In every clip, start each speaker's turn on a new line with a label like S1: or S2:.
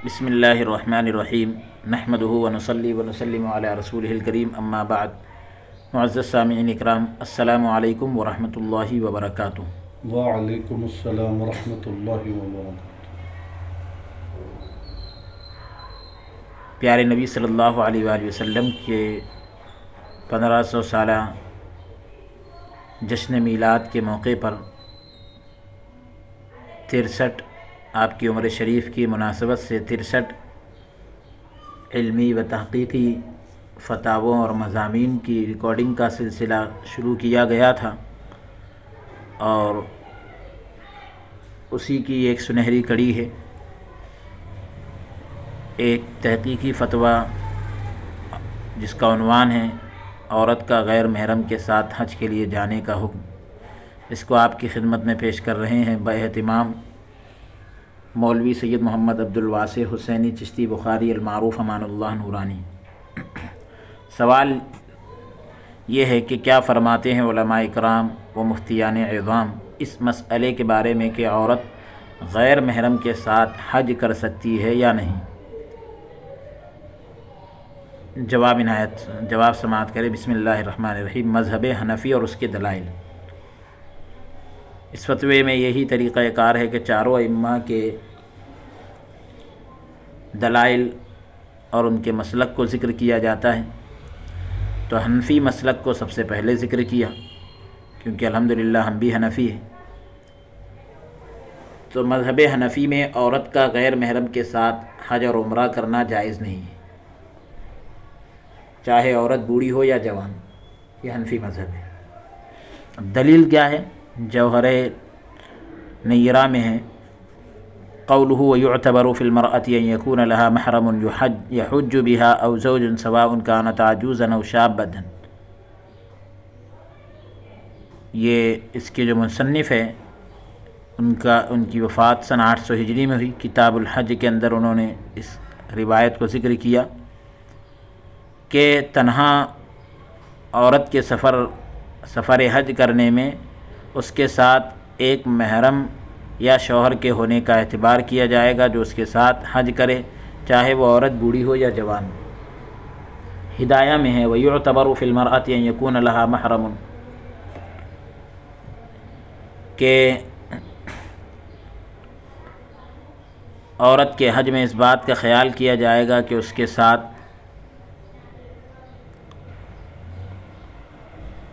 S1: بسم اللہ الرحمن الرحیم نحمدہ ونصلی ونسلم علی رسولہ الکریم اما بعد۔ معزز سامعین اکرام، السلام علیکم ورحمۃ اللہ وبرکاتہ۔
S2: وعلیکم السلام ورحمۃ اللہ وبرکاتہ۔
S1: پیارے نبی صلی اللہ علیہ وآلہ وسلم کے 1500 سالہ جشن میلاد کے موقع پر 63 آپ کی عمر شریف کی مناسبت سے 63 علمی و تحقیقی فتاووں اور مضامین کی ریکارڈنگ کا سلسلہ شروع کیا گیا تھا، اور اسی کی ایک سنہری کڑی ہے ایک تحقیقی فتویٰ جس کا عنوان ہے عورت کا غیر محرم کے ساتھ حج کے لیے جانے کا حکم۔ اس کو آپ کی خدمت میں پیش کر رہے ہیں باہتمام مولوی سید محمد عبد الواسع حسینی چشتی بخاری المعروف امان اللہ نورانی۔ سوال یہ ہے کہ کیا فرماتے ہیں علماء اکرام و مفتیان عظام اس مسئلے کے بارے میں کہ عورت غیر محرم کے ساتھ حج کر سکتی ہے یا نہیں؟ جواب سماعت کرے۔ بسم اللہ الرحمن الرحیم۔ مذہب حنفی اور اس کے دلائل۔ اس فتوے میں یہی طریقہ کار ہے کہ چاروں ائمہ کے دلائل اور ان کے مسلک کو ذکر کیا جاتا ہے، تو حنفی مسلک کو سب سے پہلے ذکر کیا، کیونکہ الحمدللہ ہم بھی حنفی ہیں۔ تو مذہب حنفی میں عورت کا غیر محرم کے ساتھ حج اور عمرہ کرنا جائز نہیں ہے، چاہے عورت بوڑھی ہو یا جوان۔ یہ حنفی مذہب ہے۔ اب دلیل کیا ہے؟ جوہر نیرہ میں ہے قولہ وَيُعْتَبَرُ فِي الْمَرْأَةِ أَنْ يَكُونَ لَهَا مَحْرَمٌ يَحُجُّ بِهَا أَوْ زَوْجٌ سَوَاءٌ كَانَتْ عَجُوزًا أَوْ شَابَّةً۔ یہ اس کے جو مصنف ہے ان کی وفات سن 800 ہجری میں ہوئی۔ کتاب الحج کے اندر انہوں نے اس روایت کو ذکر کیا کہ تنہا عورت کے سفر حج کرنے میں اس کے ساتھ ایک محرم یا شوہر کے ہونے کا اعتبار کیا جائے گا جو اس کے ساتھ حج کرے، چاہے وہ عورت بوڑھی ہو یا جوان۔ ہدایہ میں ہے وَيُعْتَبَرُ فِي الْمَرْأَةِ أَنْ يَكُونَ لَهَا مَحْرَمٌ، کہ عورت کے حج میں اس بات کا خیال کیا جائے گا کہ اس کے ساتھ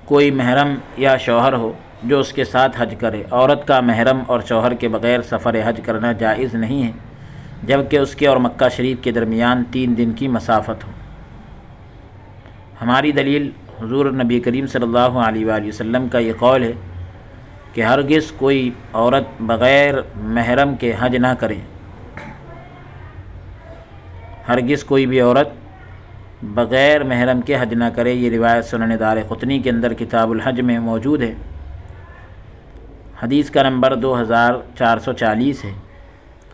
S1: کوئی محرم یا شوہر ہو جو اس کے ساتھ حج کرے۔ عورت کا محرم اور شوہر کے بغیر سفر حج کرنا جائز نہیں ہے، جبکہ اس کے اور مکہ شریف کے درمیان 3 دن کی مسافت ہو۔ ہماری دلیل حضور نبی کریم صلی اللہ علیہ وآلہ وسلم کا یہ قول ہے کہ ہرگز کوئی عورت بغیر محرم کے حج نہ کرے، ہرگز کوئی بھی عورت بغیر محرم کے حج نہ کرے۔ یہ روایت سنن دارقطنی کے اندر کتاب الحج میں موجود ہے، حدیث کا نمبر 2440 ہے۔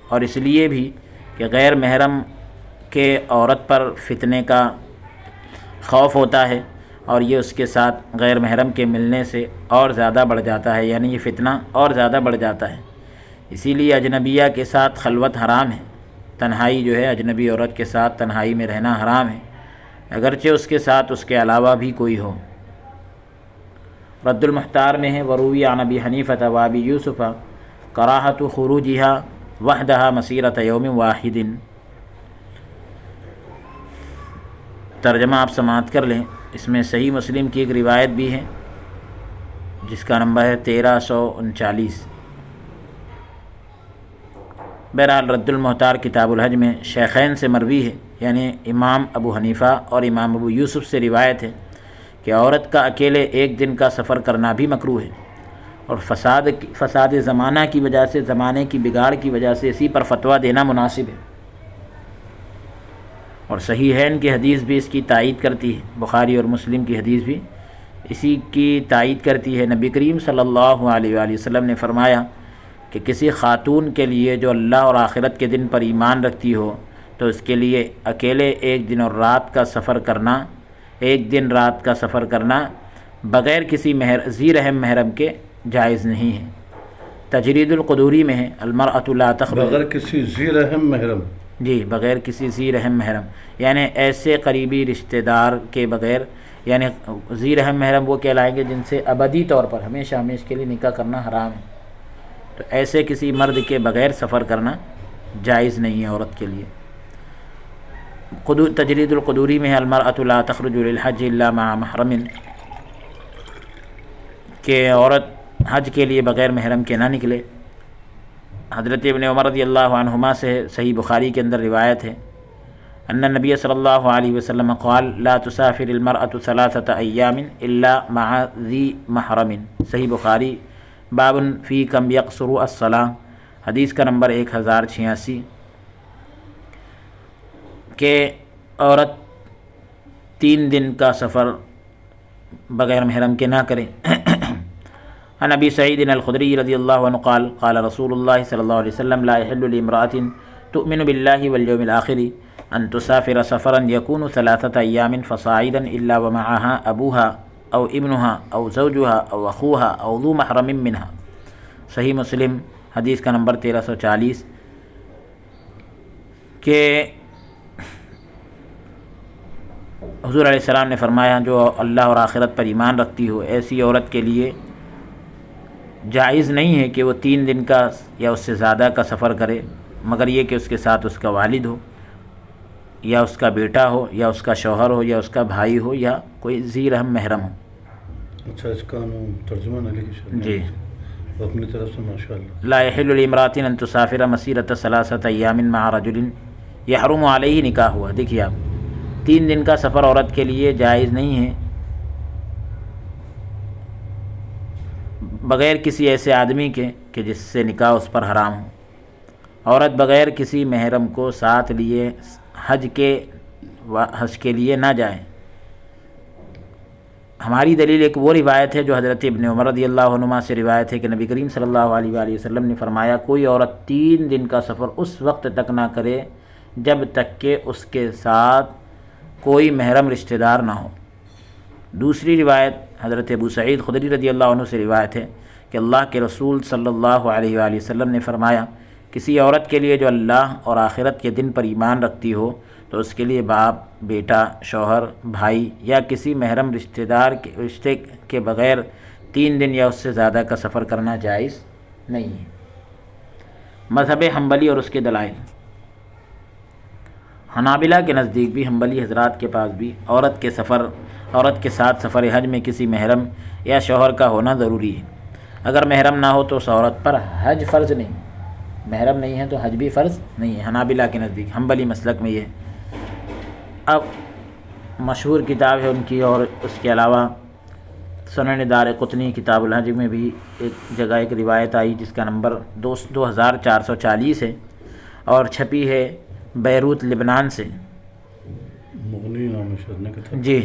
S1: اور اس لیے بھی کہ غیر محرم کے عورت پر فتنے کا خوف ہوتا ہے، اور یہ اس کے ساتھ غیر محرم کے ملنے سے اور زیادہ بڑھ جاتا ہے، یعنی یہ فتنہ اور زیادہ بڑھ جاتا ہے۔ اسی لیے اجنبیہ کے ساتھ خلوت حرام ہے، تنہائی جو ہے اجنبی عورت کے ساتھ تنہائی میں رہنا حرام ہے، اگرچہ اس کے ساتھ اس کے علاوہ بھی کوئی ہو۔ رد المحتار میں ہے وروی عن ابی حنیفۃ و ابی یوسف کراہۃ خروجها وحدها مسیرۃ یوم واحد۔ ترجمہ آپ سماعت کر لیں۔ اس میں صحیح مسلم کی ایک روایت بھی ہے جس کا نمبر ہے 1339۔ بہرحال رد المحتار کتاب الحج میں شیخین سے مروی ہے، یعنی امام ابو حنیفہ اور امام ابو یوسف سے روایت ہے کہ عورت کا اکیلے ایک دن کا سفر کرنا بھی مکروہ ہے، اور فساد زمانہ کی وجہ سے، زمانے کی بگاڑ کی وجہ سے اسی پر فتویٰ دینا مناسب ہے۔ اور صحیحین کی حدیث بھی اس کی تائید کرتی ہے، بخاری اور مسلم کی حدیث بھی اسی کی تائید کرتی ہے۔ نبی کریم صلی اللہ علیہ وآلہ وسلم نے فرمایا کہ کسی خاتون کے لیے جو اللہ اور آخرت کے دن پر ایمان رکھتی ہو تو اس کے لیے اکیلے ایک دن اور رات کا سفر کرنا، ایک دن رات کا سفر کرنا بغیر کسی ذی رحم محرم کے جائز نہیں ہے۔ تجرید القدوری میں ہے المرأۃ لا تخرج،
S2: بغیر کسی ذی رحم محرم
S1: جی بغیر کسی ذی رحم محرم، یعنی ایسے قریبی رشتہ دار کے بغیر، یعنی ذی رحم محرم وہ کہلائیں گے جن سے ابدی طور پر ہمیشہ کے لیے نکاح کرنا حرام ہے، تو ایسے کسی مرد کے بغیر سفر کرنا جائز نہیں ہے عورت کے لیے۔ تجرید القدوری میں ہے المرأۃ لا تخرج للحج الا مع محرم، کہ عورت حج کے لیے بغیر محرم کے نہ نکلے۔ حضرت ابن عمر رضی اللہ عنہما سے صحیح بخاری کے اندر روایت ہے، ان النبی صلی اللہ علیہ وسلم قال لا تسافر المرأة ثلاثة ایام الا مع ذی محرم، صحیح بخاری، باب فی کم یقصر الصلاۃ، حدیث کا نمبر 1086، کہ عورت 3 دن کا سفر بغیر محرم کے نہ کرے۔ عن ابی سعید الخدری رضی اللہ عنہ قال قال رسول اللہ صلی اللہ علیہ وسلم لا يحل لامرأة تؤمن بالله واليوم الآخر ان تسافر سفرا يكون 3 ایام فصاعدا الا ومعها ابوها او ابنها او زوجها او اخوها او ذو محرم منها، صحیح مسلم حدیث کا نمبر 1340، کہ حضور علیہ السلام نے فرمایا جو اللہ اور آخرت پر ایمان رکھتی ہو ایسی عورت کے لیے جائز نہیں ہے کہ وہ 3 دن کا یا اس سے زیادہ کا سفر کرے، مگر یہ کہ اس کے ساتھ اس کا والد ہو یا اس کا بیٹا ہو یا اس کا شوہر ہو یا اس کا بھائی ہو یا کوئی ذی رحم محرم ہو۔
S2: اچھا اس کا ترجمہ نہ لکھے
S1: جی
S2: اپنی طرف سے ماشاءاللہ۔
S1: لا يحل لامرأة ان تسافر مسیرۃ 3 ایام مع رجل یحرم علیہ نکاح ہوا، دیکھیے آپ 3 دن کا سفر عورت کے لیے جائز نہیں ہے بغیر کسی ایسے آدمی کے کہ جس سے نکاح اس پر حرام ہو۔ عورت بغیر کسی محرم کو ساتھ لیے حج کے لیے نہ جائے۔ ہماری دلیل ایک وہ روایت ہے جو حضرت ابن عمر رضی اللہ عنہما سے روایت ہے کہ نبی کریم صلی اللہ علیہ وآلہ وسلم نے فرمایا کوئی عورت 3 دن کا سفر اس وقت تک نہ کرے جب تک کہ اس کے ساتھ کوئی محرم رشتہ دار نہ ہو۔ دوسری روایت حضرت ابو سعید خدری رضی اللہ عنہ سے روایت ہے کہ اللہ کے رسول صلی اللہ علیہ وآلہ وسلم نے فرمایا کسی عورت کے لیے جو اللہ اور آخرت کے دن پر ایمان رکھتی ہو تو اس کے لیے باپ، بیٹا، شوہر، بھائی یا کسی محرم رشتے کے بغیر 3 دن یا اس سے زیادہ کا سفر کرنا جائز نہیں ہے۔ مذہب حنبلی اور اس کے دلائل، حنابلہ کے نزدیک بھی، حنبلی حضرات کے پاس بھی عورت کے ساتھ سفر حج میں کسی محرم یا شوہر کا ہونا ضروری ہے۔ اگر محرم نہ ہو تو اس عورت پر حج فرض نہیں، محرم نہیں ہے تو حج بھی فرض نہیں ہے حنابلہ کے نزدیک، حنبلی مسلک میں یہ۔ اب مشہور کتاب ہے ان کی، اور اس کے علاوہ سنن دارقطنی کتاب الحج میں بھی ایک جگہ ایک روایت آئی جس کا نمبر 2440 ہے اور چھپی ہے بیروت لبنان سے۔
S2: مغنی نام ہے شاید کتاب۔
S1: جی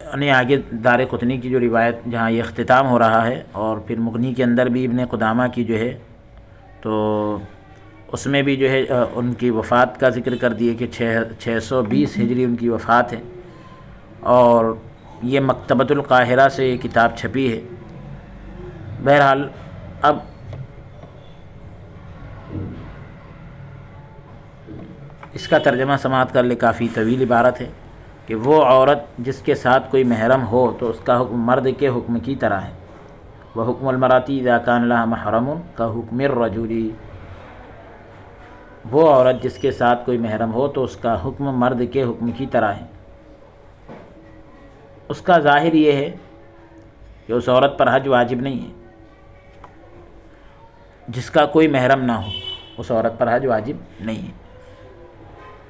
S1: یعنی آگے دارقطنی کی جو روایت جہاں یہ اختتام ہو رہا ہے، اور پھر مغنی کے اندر بھی ابن قدامہ کی جو ہے تو اس میں بھی جو ہے ان کی وفات کا ذکر کر دیے کہ 620 ہجری ان کی وفات ہے، اور یہ مکتبۃ القاہرہ سے یہ کتاب چھپی ہے۔ بہرحال اب اس کا ترجمہ سماعت کر لے، کافی طویل عبارت ہے کہ وہ عورت جس کے ساتھ کوئی محرم ہو تو اس کا حکم مرد کے حکم کی طرح ہے۔ وحکم المراتی اذا کان لها محرم کحکم الرجل، وہ عورت جس کے ساتھ کوئی محرم ہو تو اس کا حکم مرد کے حکم کی طرح ہے۔ اس کا ظاہر یہ ہے کہ اس عورت پر حج واجب نہیں ہے، جس کا کوئی محرم نہ ہو اس عورت پر حج واجب نہیں ہے،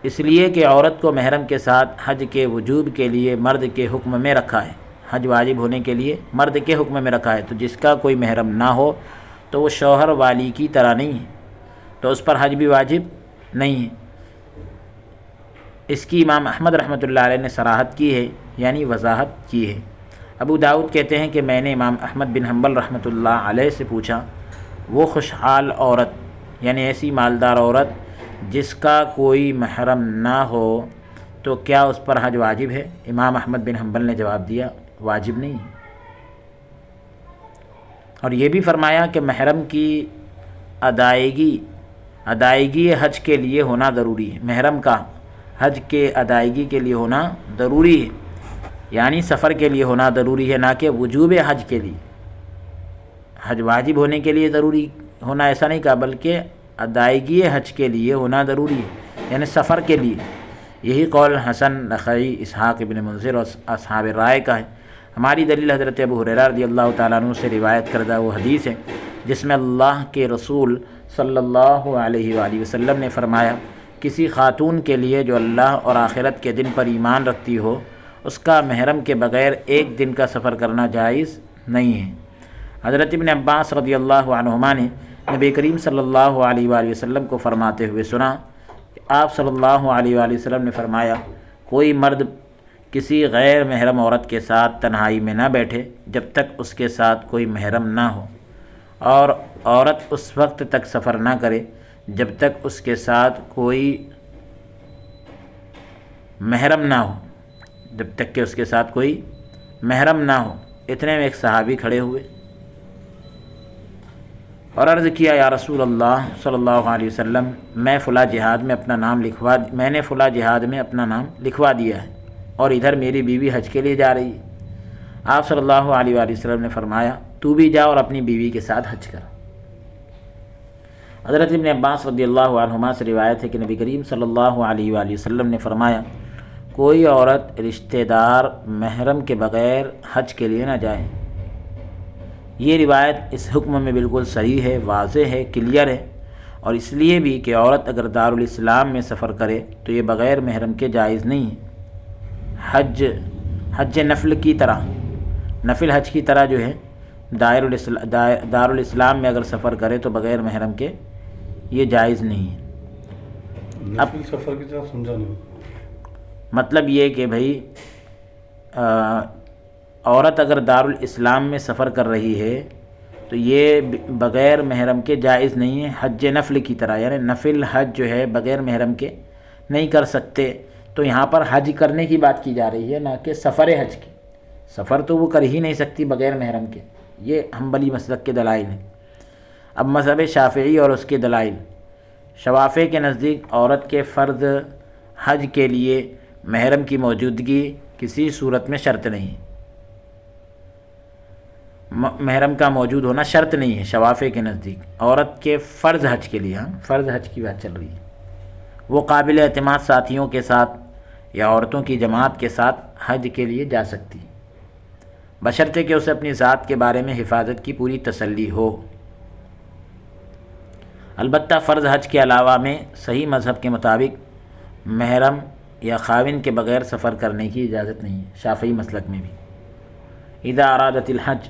S1: اس لیے کہ عورت کو محرم کے ساتھ حج کے وجوب کے لیے مرد کے حکم میں رکھا ہے، حج واجب ہونے کے لیے مرد کے حکم میں رکھا ہے، تو جس کا کوئی محرم نہ ہو تو وہ شوہر والی کی طرح نہیں ہے، تو اس پر حج بھی واجب نہیں ہے۔ اس کی امام احمد رحمۃ اللہ علیہ نے صراحت کی ہے، یعنی وضاحت کی ہے۔ ابو داؤد کہتے ہیں کہ میں نے امام احمد بن حنبل رحمۃ اللہ علیہ سے پوچھا وہ خوشحال عورت یعنی ایسی مالدار عورت جس کا کوئی محرم نہ ہو تو کیا اس پر حج واجب ہے؟ امام احمد بن حنبل نے جواب دیا واجب نہیں ہے، اور یہ بھی فرمایا کہ محرم کی ادائیگی ادائیگی حج کے لیے ہونا ضروری ہے، محرم کا حج کے ادائیگی کے لیے ہونا ضروری ہے، یعنی سفر کے لیے ہونا ضروری ہے، نہ کہ وجوب حج کے لیے، حج واجب ہونے کے لیے ضروری ہونا ایسا نہیں کہا، بلکہ ادائیگی حج کے لیے ہونا ضروری ہے، یعنی سفر کے لیے۔ یہی قول حسن نخعی، اسحاق ابن منذر اور اصحاب رائے کا ہے۔ ہماری دلیل حضرت ابو ہریرہ رضی اللہ تعالیٰ عنہ سے روایت کردہ وہ حدیث ہے جس میں اللہ کے رسول صلی اللہ علیہ وآلہ وسلم نے فرمایا، کسی خاتون کے لیے جو اللہ اور آخرت کے دن پر ایمان رکھتی ہو، اس کا محرم کے بغیر ایک دن کا سفر کرنا جائز نہیں ہے۔ حضرت ابن عباس رضی اللہ عنہما نے نبی کریم صلی اللہ علیہ وآلہ وسلم کو فرماتے ہوئے سنا کہ آپ صلی اللہ علیہ وآلہ وسلم نے فرمایا، کوئی مرد کسی غیر محرم عورت کے ساتھ تنہائی میں نہ بیٹھے جب تک اس کے ساتھ کوئی محرم نہ ہو، اور عورت اس وقت تک سفر نہ کرے جب تک اس کے ساتھ کوئی محرم نہ ہو، جب تک کہ اس کے ساتھ کوئی محرم نہ ہو۔ اتنے میں ایک صحابی کھڑے ہوئے اور عرض کیا، یا رسول اللہ صلی اللہ علیہ وسلم، میں نے فلاں جہاد میں اپنا نام لکھوا دیا ہے اور ادھر میری بیوی حج کے لیے جا رہی ہے۔ آپ صلی اللہ علیہ وآلہ وسلم نے فرمایا، تو بھی جا اور اپنی بیوی کے ساتھ حج کر۔ حضرت ابن عباس رضی اللہ عنہما سے روایت ہے کہ نبی کریم صلی اللہ علیہ وآلہ وسلم نے فرمایا، کوئی عورت رشتہ دار محرم کے بغیر حج کے لیے نہ جائے۔ یہ روایت اس حکم میں بالکل صحیح ہے، واضح ہے، کلیئر ہے، اور اس لیے بھی کہ عورت اگر دارالاسلام میں سفر کرے تو یہ بغیر محرم کے جائز نہیں ہے۔ حج نفل کی طرح، نفل حج کی طرح جو ہے دارالاسلام میں اگر سفر کرے تو بغیر محرم کے یہ جائز نہیں ہے۔
S2: نفل سفر کی طرح سمجھا نہیں۔
S1: مطلب یہ کہ بھئی عورت اگر دارالاسلام میں سفر کر رہی ہے تو یہ بغیر محرم کے جائز نہیں ہے، حج نفل کی طرح، یعنی نفل حج جو ہے بغیر محرم کے نہیں کر سکتے۔ تو یہاں پر حج کرنے کی بات کی جا رہی ہے، نہ کہ سفر حج کی۔ سفر تو وہ کر ہی نہیں سکتی بغیر محرم کے۔ یہ حنبلی مسلک کے دلائل ہیں۔ اب مذہب شافعی اور اس کے دلائل۔ شوافع کے نزدیک عورت کے فرض حج کے لیے محرم کی موجودگی کسی صورت میں شرط نہیں ہے، محرم کا موجود ہونا شرط نہیں ہے شوافع کے نزدیک عورت کے فرض حج کے لیے۔ فرض حج کی بات چل رہی ہے، وہ قابل اعتماد ساتھیوں کے ساتھ یا عورتوں کی جماعت کے ساتھ حج کے لیے جا سکتی، بشرطے کہ اسے اپنی ذات کے بارے میں حفاظت کی پوری تسلی ہو۔ البتہ فرض حج کے علاوہ میں صحیح مذہب کے مطابق محرم یا خاوند کے بغیر سفر کرنے کی اجازت نہیں ہے، شافعی مسلک میں بھی۔ اذا ارادت الحج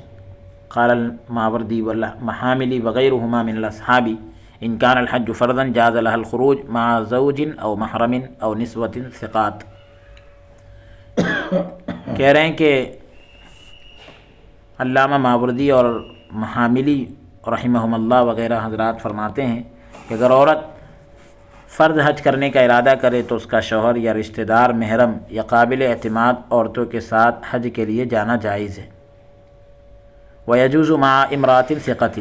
S1: قال الماوردی والمحاملی وغیرهما من الاصحاب ان كان الحج فرضا جاز لها الخروج مع زوج او محرم او نسوة ثقات۔ کہہ رہے ہیں کہ علامہ ماوردی اور محاملی رحمہم اللہ وغیرہ حضرات فرماتے ہیں کہ اگر عورت فرض حج کرنے کا ارادہ کرے تو اس کا شوہر یا رشتہ دار محرم یا قابل اعتماد عورتوں کے ساتھ حج کے لیے جانا جائز ہے۔ وَيَجُوزُ مَعَ امْرَأَةٍ ثِقَةٍ،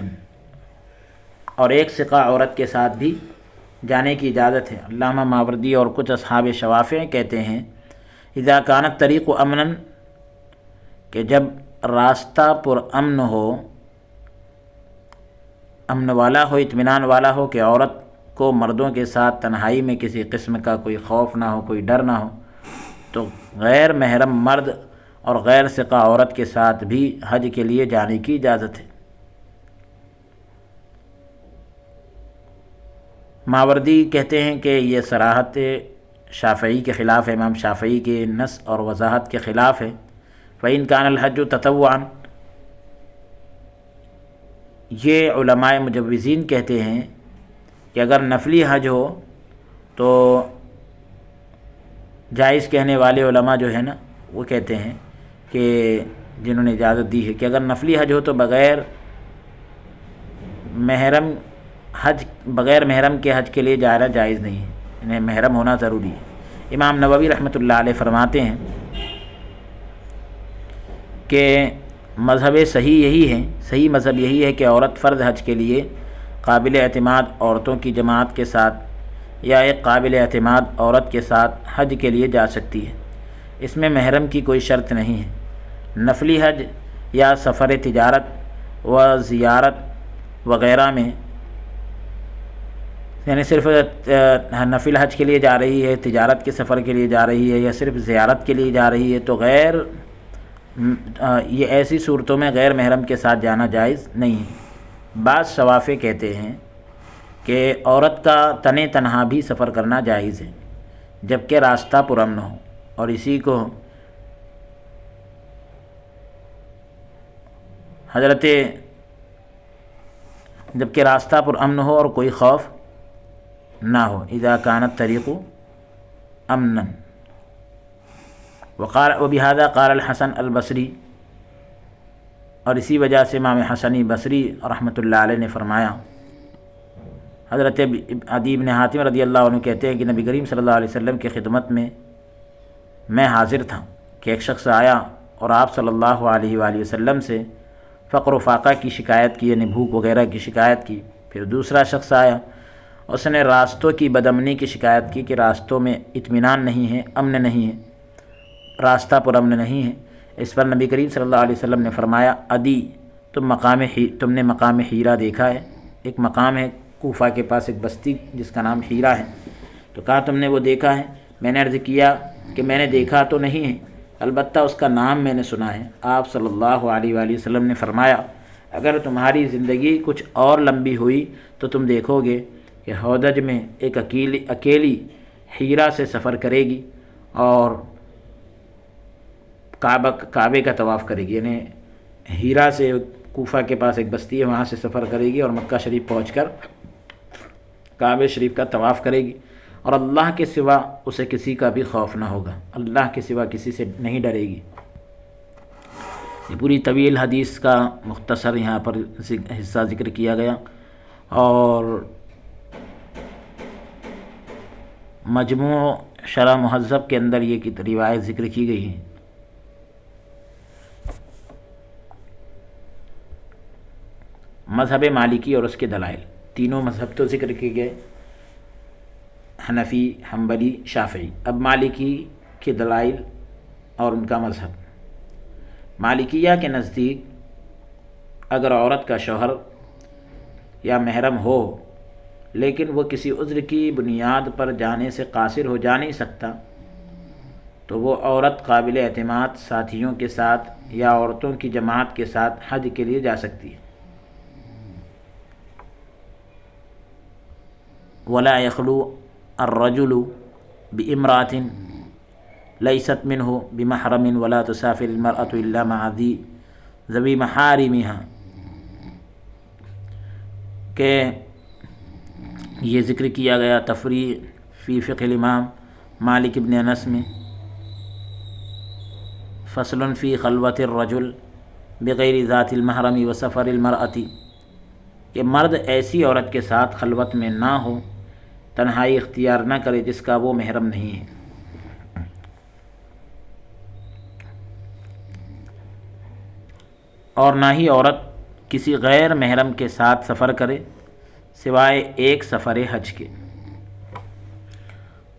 S1: اور ایک ثقہ عورت کے ساتھ بھی جانے کی اجازت ہے۔ علامہ ماوردی اور کچھ اصحاب شوافع کہتے ہیں اذا كان الطريق امنا، کہ جب راستہ پر امن ہو، امن والا ہو، اطمینان والا ہو، کہ عورت کو مردوں کے ساتھ تنہائی میں کسی قسم کا کوئی خوف نہ ہو، کوئی ڈر نہ ہو، تو غیر محرم مرد اور غیر ثقہ عورت کے ساتھ بھی حج کے لیے جانے کی اجازت ہے۔ ماوردی کہتے ہیں کہ یہ صراحت شافعی کے خلاف ہے، امام شافعی کے نص اور وضاحت کے خلاف ہے۔ فَإِنْ كَانَ الْحَجُّ تَطَوُّعًا، یہ علماء مجوزین کہتے ہیں کہ اگر نفلی حج ہو تو جائز کہنے والے علماء جو ہے نا وہ کہتے ہیں کہ جنہوں نے اجازت دی ہے کہ اگر نفلی حج ہو تو بغیر محرم کے حج کے لیے جانا جائز نہیں ہے، انہیں محرم ہونا ضروری ہے۔ امام نووی رحمۃ اللہ علیہ فرماتے ہیں کہ مذہب صحیح یہی ہے، صحیح مذہب یہی ہے کہ عورت فرض حج کے لیے قابل اعتماد عورتوں کی جماعت کے ساتھ یا ایک قابل اعتماد عورت کے ساتھ حج کے لیے جا سکتی ہے۔ اس میں محرم کی کوئی شرط نہیں ہے۔ نفلی حج یا سفر تجارت و زیارت وغیرہ میں، یعنی صرف نفل حج کے لیے جا رہی ہے، تجارت کے سفر کے لیے جا رہی ہے یا صرف زیارت کے لیے جا رہی ہے، تو یہ ایسی صورتوں میں غیر محرم کے ساتھ جانا جائز نہیں ہے۔ بعض شوافع کہتے ہیں کہ عورت کا تنہا بھی سفر کرنا جائز ہے جبکہ راستہ پرامن ہو، اور اسی کو جبکہ راستہ پرامن ہو اور کوئی خوف نہ ہو، اذا کان الطریق امنا۔ وبہذا قال الحسن البصری، اور اسی وجہ سے امام حسن بصری رحمۃ اللہ علیہ نے فرمایا، حضرت عدی بن حاتم رضی اللہ عنہ کہتے ہیں کہ نبی کریم صلی اللہ علیہ وسلم کی خدمت میں حاضر تھا کہ ایک شخص آیا اور آپ صلی اللہ علیہ وآلہ وسلم سے فقر و فاقہ کی شکایت کی، یعنی بھوک وغیرہ کی شکایت کی۔ پھر دوسرا شخص آیا، اس نے راستوں کی بدامنی کی شکایت کی کہ راستوں میں اطمینان نہیں ہے، امن نہیں ہے، راستہ پر امن نہیں ہے۔ اس پر نبی کریم صلی اللہ علیہ وسلم نے فرمایا، عدی تم نے مقام حیرہ دیکھا ہے؟ ایک مقام ہے کوفہ کے پاس، ایک بستی جس کا نام حیرہ ہے، تو کہا تم نے وہ دیکھا ہے؟ میں نے عرض کیا کہ میں نے دیکھا تو نہیں ہے، البتہ اس کا نام میں نے سنا ہے۔ آپ صلی اللہ علیہ وآلہ وسلم نے فرمایا، اگر تمہاری زندگی کچھ اور لمبی ہوئی تو تم دیکھو گے کہ ہودج میں ایک اکیلی حیرہ سے سفر کرے گی اور کعبے کا طواف کرے گی، یعنی حیرہ سے کوفہ کے پاس ایک بستی ہے، وہاں سے سفر کرے گی اور مکہ شریف پہنچ کر کعبہ شریف کا طواف کرے گی، اور اللہ کے سوا اسے کسی کا بھی خوف نہ ہوگا، اللہ کے سوا کسی سے نہیں ڈرے گی۔ یہ پوری طویل حدیث کا مختصر یہاں پر حصہ ذکر کیا گیا، اور مجموع شرح مہذب کے اندر یہ روایت ذکر کی گئی ہے۔ مذہب مالکی اور اس کے دلائل، تینوں مذہب تو ذکر کیے گئے، حنفی، حنبلی، شافعی۔ اب مالکی کے دلائل اور ان کا مذہب۔ مالکیہ کے نزدیک اگر عورت کا شوہر یا محرم ہو لیکن وہ کسی عذر کی بنیاد پر جانے سے قاصر ہو جا نہیں سکتا، تو وہ عورت قابل اعتماد ساتھیوں کے ساتھ یا عورتوں کی جماعت کے ساتھ حج کے لیے جا سکتی ہے۔ ولا يخلو الرجل بامرأة ليست منه بمحرم ولا تسافر المرأة إلا مع ذوي محارمها، کہ یہ ذکر کیا گیا تفریع فی فقہ الامام مالک ابن انس میں، فصل فی خلوۃ الرجل بغیر ذات المحرم وسفر المرأة، کہ مرد ایسی عورت کے ساتھ خلوت میں نہ ہو، تنہائی اختیار نہ کرے جس کا وہ محرم نہیں ہے۔ اور نہ ہی عورت کسی غیر محرم کے ساتھ سفر کرے سوائے ایک سفر حج کے،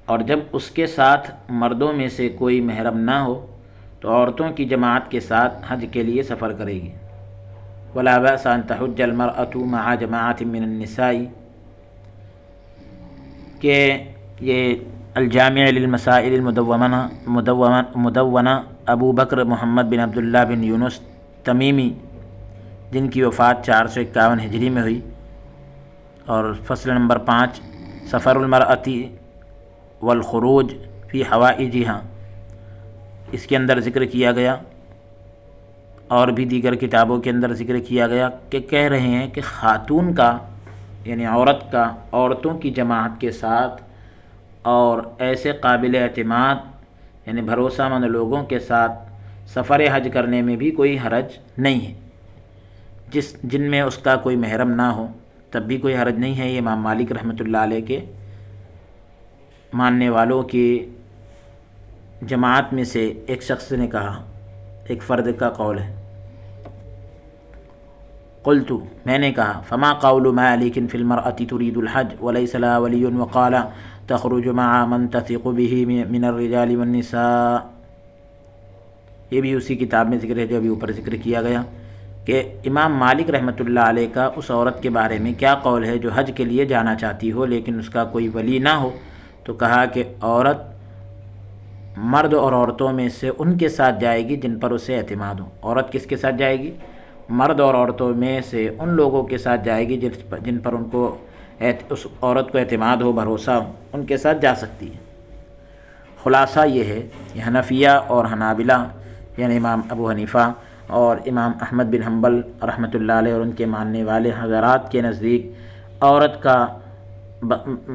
S1: اور جب اس کے ساتھ مردوں میں سے کوئی محرم نہ ہو تو عورتوں کی جماعت کے ساتھ حج کے لیے سفر کرے گی۔ ولا بأس ان تحج المرأة مع جماعت من النساء، کہ یہ الجامع للمسائل المدونہ ابو بکر محمد بن عبداللہ بن یونس تمیمی، جن کی وفات 451 ہجری میں ہوئی، اور فصل نمبر 5 سفر المرأة والخروج فی حوائجها، اس کے اندر ذکر کیا گیا، اور بھی دیگر کتابوں کے اندر ذکر کیا گیا کہ کہہ رہے ہیں کہ خاتون کا یعنی عورت کا عورتوں کی جماعت کے ساتھ اور ایسے قابل اعتماد یعنی بھروسہ مند لوگوں کے ساتھ سفر حج کرنے میں بھی کوئی حرج نہیں ہے، جن میں اس کا کوئی محرم نہ ہو تب بھی کوئی حرج نہیں ہے۔ یہ امام مالک رحمۃ اللہ علیہ کے ماننے والوں کی جماعت میں سے ایک شخص نے کہا، ایک فرد کا قول ہے۔ قلت میں نے کہا فما قول مالک فی المرأة تريد الحج وليس لها ولي وقال تخرج مع من تثق به من الرجال والنساء. یہ بھی اسی کتاب میں ذکر ہے جو ابھی اوپر ذکر کیا گیا کہ امام مالک رحمۃ اللہ علیہ کا اس عورت کے بارے میں کیا قول ہے جو حج کے لیے جانا چاہتی ہو لیکن اس کا کوئی ولی نہ ہو. تو کہا کہ عورت مرد اور عورتوں میں سے ان کے ساتھ جائے گی جن پر اسے اعتماد ہو. عورت کس کے ساتھ جائے گی؟ مرد اور عورتوں میں سے ان لوگوں کے ساتھ جائے گی جن پر ان کو اس عورت کو اعتماد ہو، بھروسہ ہو، ان کے ساتھ جا سکتی ہے. خلاصہ یہ ہے کہ حنفیہ اور حنابلہ یعنی امام ابو حنیفہ اور امام احمد بن حنبل رحمۃ اللہ علیہ اور ان کے ماننے والے حضرات کے نزدیک عورت کا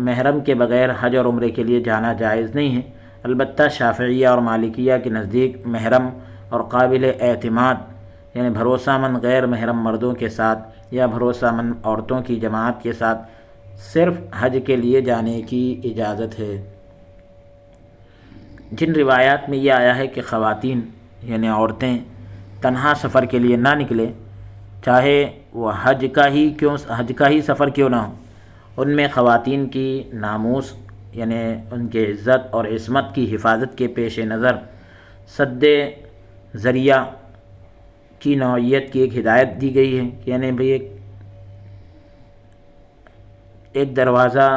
S1: محرم کے بغیر حج اور عمرے کے لیے جانا جائز نہیں ہے. البتہ شافعیہ اور مالکیہ کے نزدیک محرم اور قابل اعتماد یعنی بھروسہ مند غیر محرم مردوں کے ساتھ یا بھروسہ مند عورتوں کی جماعت کے ساتھ صرف حج کے لیے جانے کی اجازت ہے. جن روایات میں یہ آیا ہے کہ خواتین یعنی عورتیں تنہا سفر کے لیے نہ نکلیں، چاہے وہ حج کا ہی سفر کیوں نہ ہو، ان میں خواتین کی ناموس یعنی ان کے عزت اور عصمت کی حفاظت کے پیش نظر سد ذریعہ کی نوعیت کی ایک ہدایت دی گئی ہے کہ یعنی بھئی ایک دروازہ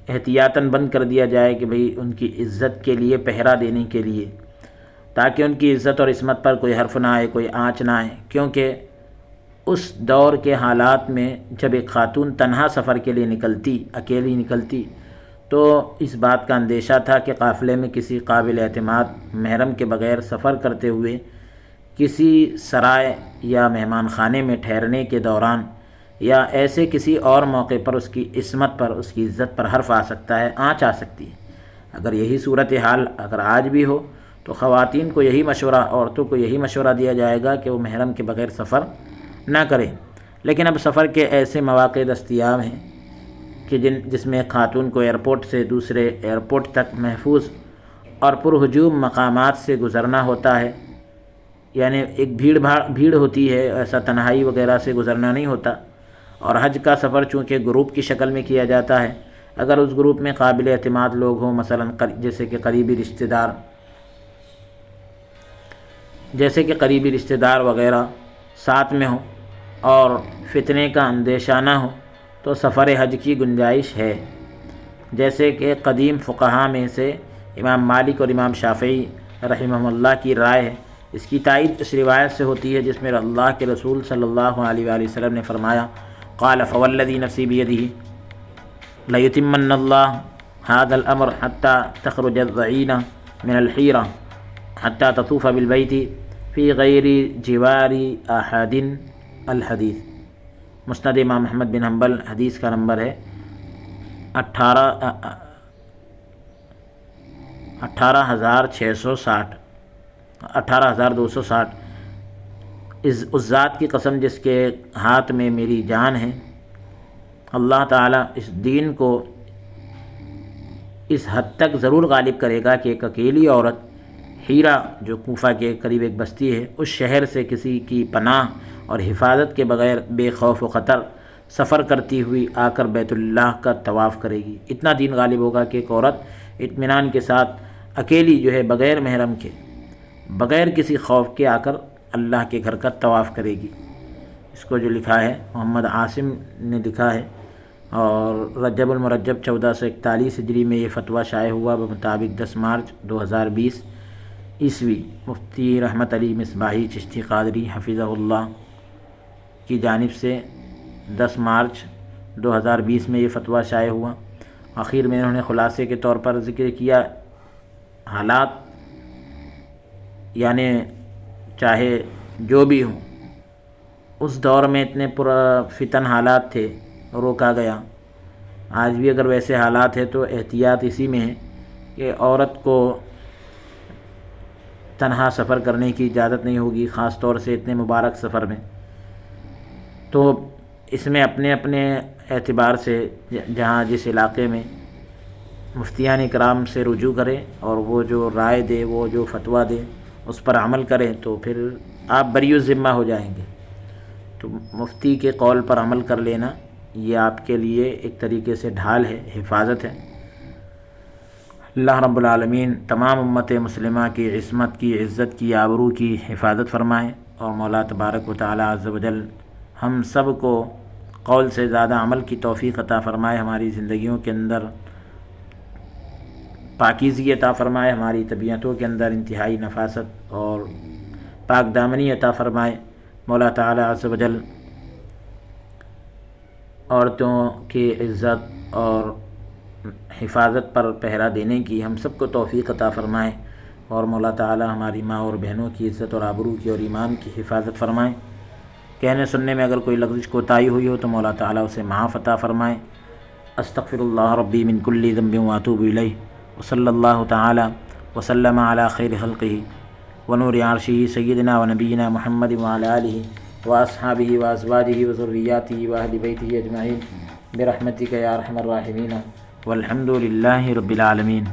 S1: احتیاطاً بند کر دیا جائے کہ بھئی ان کی عزت کے لیے پہرا دینے کے لیے، تاکہ ان کی عزت اور عصمت پر کوئی حرف نہ آئے، کوئی آنچ نہ آئے. کیونکہ اس دور کے حالات میں جب ایک خاتون تنہا سفر کے لیے اکیلی نکلتی تو اس بات کا اندیشہ تھا کہ قافلے میں کسی قابل اعتماد محرم کے بغیر سفر کرتے ہوئے کسی سرائے یا مہمان خانے میں ٹھہرنے کے دوران یا ایسے کسی اور موقع پر اس کی عصمت پر، اس کی عزت پر حرف آ سکتا ہے، آنچ آ سکتی ہے. اگر یہی صورتحال اگر آج بھی ہو تو خواتین کو یہی مشورہ، عورتوں کو یہی مشورہ دیا جائے گا کہ وہ محرم کے بغیر سفر نہ کریں. لیکن اب سفر کے ایسے مواقع دستیاب ہیں کہ جس میں خاتون کو ایئرپورٹ سے دوسرے ایئرپورٹ تک محفوظ اور پرہجوم مقامات سے گزرنا ہوتا ہے. یعنی ایک بھیڑ ہوتی ہے، ایسا تنہائی وغیرہ سے گزرنا نہیں ہوتا. اور حج کا سفر چونکہ گروپ کی شکل میں کیا جاتا ہے، اگر اس گروپ میں قابل اعتماد لوگ ہوں، مثلا جیسے کہ قریبی رشتہ دار وغیرہ ساتھ میں ہوں اور فتنے کا اندیشہ نہ ہو تو سفر حج کی گنجائش ہے. جیسے کہ قدیم فقہاء میں سے امام مالک اور امام شافعی رحمہ اللہ کی رائے ہے. اس کی تائید اس روایت سے ہوتی ہے جس میں اللہ کے رسول صلی اللہ علیہ وآلہ وسلم نے فرمایا قال فوالذی نفسی بیدہ لیتمن اللہ ھذا الامر حتی تخرج الضعینہ من الحیرہ حتی تطوف بالبیت فی غیر جوار احد الحدیث. مسند امام احمد بن حنبل، حدیث کا نمبر ہے 18260. اس ذات کی قسم جس کے ہاتھ میں میری جان ہے، اللہ تعالیٰ اس دین کو اس حد تک ضرور غالب کرے گا کہ ایک اکیلی عورت ہیرا جو کوفہ کے قریب ایک بستی ہے، اس شہر سے کسی کی پناہ اور حفاظت کے بغیر بے خوف و خطر سفر کرتی ہوئی آ کر بیت اللہ کا طواف کرے گی. اتنا دین غالب ہوگا کہ ایک عورت اطمینان کے ساتھ اکیلی جو ہے بغیر محرم کے، بغیر کسی خوف کے آ کر اللہ کے گھر کا طواف کرے گی. اس کو جو لکھا ہے محمد عاصم نے لکھا ہے، اور رجب المرجب 1441 ہجری میں یہ فتویٰ شائع ہوا بمطابق 10 مارچ 2020 عیسوی. مفتی رحمت علی مصباحی چشتی قادری حفظہ اللہ کی جانب سے 10 مارچ 2020 میں یہ فتویٰ شائع ہوا. آخر میں انہوں نے خلاصے کے طور پر ذکر کیا حالات یعنی چاہے جو بھی ہوں اس دور میں اتنے فتن حالات تھے، روکا گیا. آج بھی اگر ویسے حالات ہیں تو احتیاط اسی میں ہے کہ عورت کو تنہا سفر کرنے کی اجازت نہیں ہوگی، خاص طور سے اتنے مبارک سفر میں. تو اس میں اپنے اپنے اعتبار سے جہاں جس علاقے میں مفتیان اکرام سے رجوع کرے اور وہ جو رائے دے، وہ جو فتویٰ دے اس پر عمل کریں تو پھر آپ بری الذمہ ہو جائیں گے. تو مفتی کے قول پر عمل کر لینا یہ آپ کے لیے ایک طریقے سے ڈھال ہے، حفاظت ہے۔ اللہ رب العالمین تمام امت مسلمہ کی عصمت کی، عزت کی، آبرو کی حفاظت فرمائے، اور مولا تبارک و تعالی عز و جل ہم سب کو قول سے زیادہ عمل کی توفیق عطا فرمائے، ہماری زندگیوں کے اندر پاکیزگی عطا فرمائے، ہماری طبیعتوں کے اندر انتہائی نفاست اور پاک دامنی عطا فرمائے۔ مولا تعالی عز و جل عورتوں کی عزت اور حفاظت پر پہرا دینے کی ہم سب کو توفیق عطا فرمائے، اور مولا تعالی ہماری ماں اور بہنوں کی عزت اور آبرو کی اور ایمان کی حفاظت فرمائے۔ کہنے سننے میں اگر کوئی لغزش کوتاہی ہوئی ہو تو مولا تعالی اسے معاف عطا فرمائے۔ استغفر اللہ ربی من کل ذنب واتوب الیہ، وصلی اللہ تعالی وسلم علی خیر خلقہ ونور عرشہ سیدنا ونبینا محمد وعلی آلہ واصحابہ وازواجہ وذریاتہ واہل بیتہ اجمعین برحمتک یا ارحم الراحمین، والحمد للہ رب العالمین۔